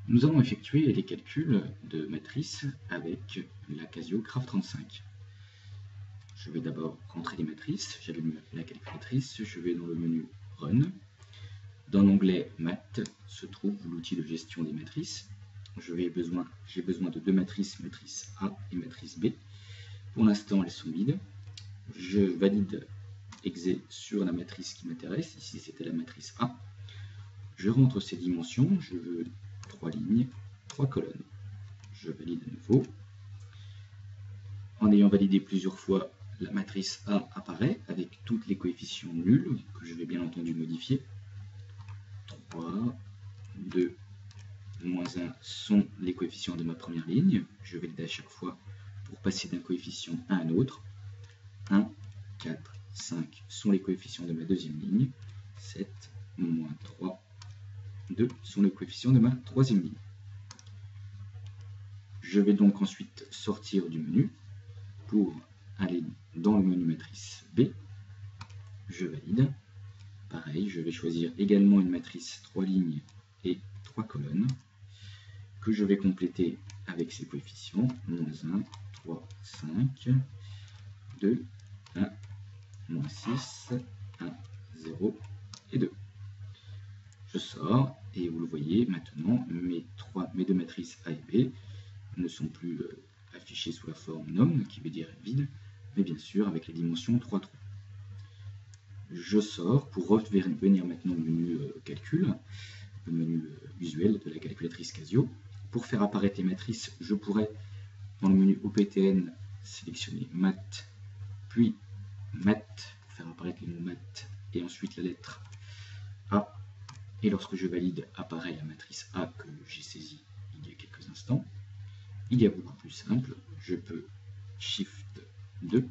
Nous allons effectuer les calculs de matrices avec la Casio Graph 35. Je vais d'abord rentrer les matrices, j'allume la calculatrice, je vais dans le menu Run. Dans l'onglet Maths se trouve l'outil de gestion des matrices. J'ai besoin de deux matrices, matrice A et matrice B. Pour l'instant, elles sont vides. Je valide exé sur la matrice qui m'intéresse. Ici, c'était la matrice A. Je rentre ces dimensions. Je veux 3 lignes, 3 colonnes. Je valide à nouveau. En ayant validé plusieurs fois, la matrice A apparaît avec tous les coefficients nuls que je vais bien entendu modifier. 3, 2, moins 1 sont les coefficients de ma première ligne. Je valide à chaque fois pour passer d'un coefficient à un autre. 1, 4, 5 sont les coefficients de ma deuxième ligne. 7, moins 3, 2 sont les coefficients de ma troisième ligne. Je vais donc ensuite sortir du menu pour aller dans le menu matrice B. Je valide. Pareil, je vais choisir également une matrice 3 lignes et 3 colonnes que je vais compléter avec ces coefficients. Moins 1, 3, 5, 2, 1, moins 6, 1, 0 et 2. Je sors et vous le voyez maintenant, mes deux matrices A et B ne sont plus affichées sous la forme NOM, qui veut dire vide, mais bien sûr avec les dimensions 3, 3. Je sors pour revenir maintenant au menu calcul, le menu visuel de la calculatrice Casio. Pour faire apparaître les matrices, je pourrais, dans le menu OPTN, sélectionner Maths, puis Maths, pour faire apparaître le mot Maths, et ensuite la lettre A. Et lorsque je valide, apparaît la matrice A que j'ai saisie il y a quelques instants. Il y a beaucoup plus simple, je peux Shift 2,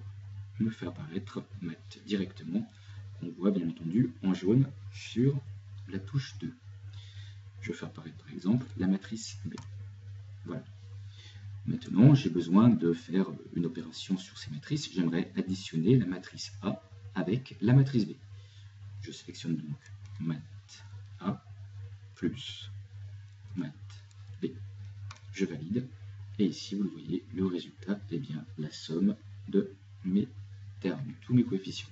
me faire apparaître Maths directement. On voit bien entendu en jaune sur la touche 2. Je vais faire apparaître par exemple la matrice B. Voilà. Maintenant, j'ai besoin de faire une opération sur ces matrices. J'aimerais additionner la matrice A avec la matrice B. Je sélectionne donc Maths A plus Maths B. Je valide. Et ici, vous le voyez, le résultat est bien la somme de mes termes, tous mes coefficients.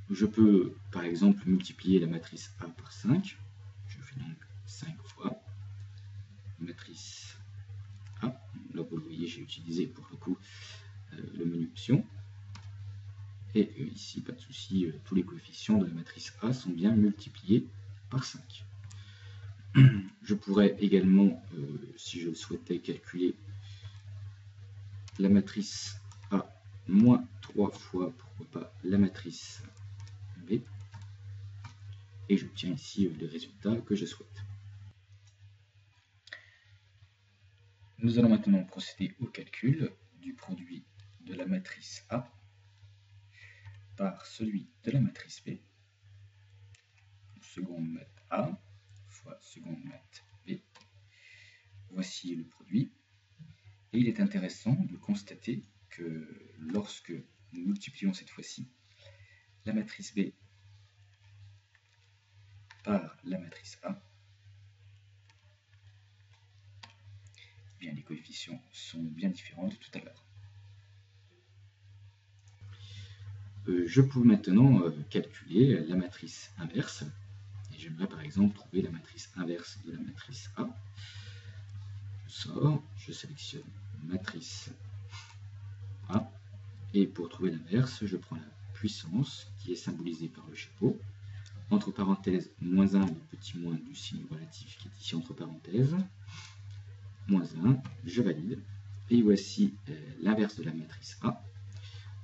Je peux, par exemple, multiplier la matrice A par 5. Je fais donc 5 fois matrice A. Là, vous le voyez, j'ai utilisé pour le coup le menu option. Et ici, pas de souci, tous les coefficients de la matrice A sont bien multipliés par 5. Je pourrais également, si je le souhaitais, calculer la matrice A moins 3 fois, pourquoi pas, la matrice B. Et j'obtiens ici les résultats que je souhaite. Nous allons maintenant procéder au calcul du produit de la matrice A par celui de la matrice B, seconde math A fois seconde math B. Voici le produit. Et il est intéressant de constater que lorsque nous multiplions cette fois-ci la matrice B par la matrice A, eh bien, les coefficients sont bien différents de tout à l'heure. Je peux maintenant calculer la matrice inverse. Et j'aimerais par exemple trouver la matrice inverse de la matrice A. Je sors, je sélectionne matrice A. Et pour trouver l'inverse, je prends la puissance qui est symbolisée par le chapeau. Entre parenthèses, moins 1, le petit moins du signe relatif qui est ici entre parenthèses. Moins 1, je valide. Et voici l'inverse de la matrice A.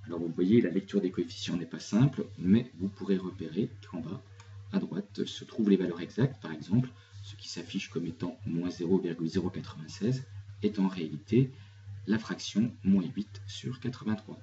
Alors vous voyez, la lecture des coefficients n'est pas simple, mais vous pourrez repérer qu'en bas, à droite, se trouvent les valeurs exactes. Par exemple, ce qui s'affiche comme étant moins 0,096 est en réalité la fraction moins 8 sur 83.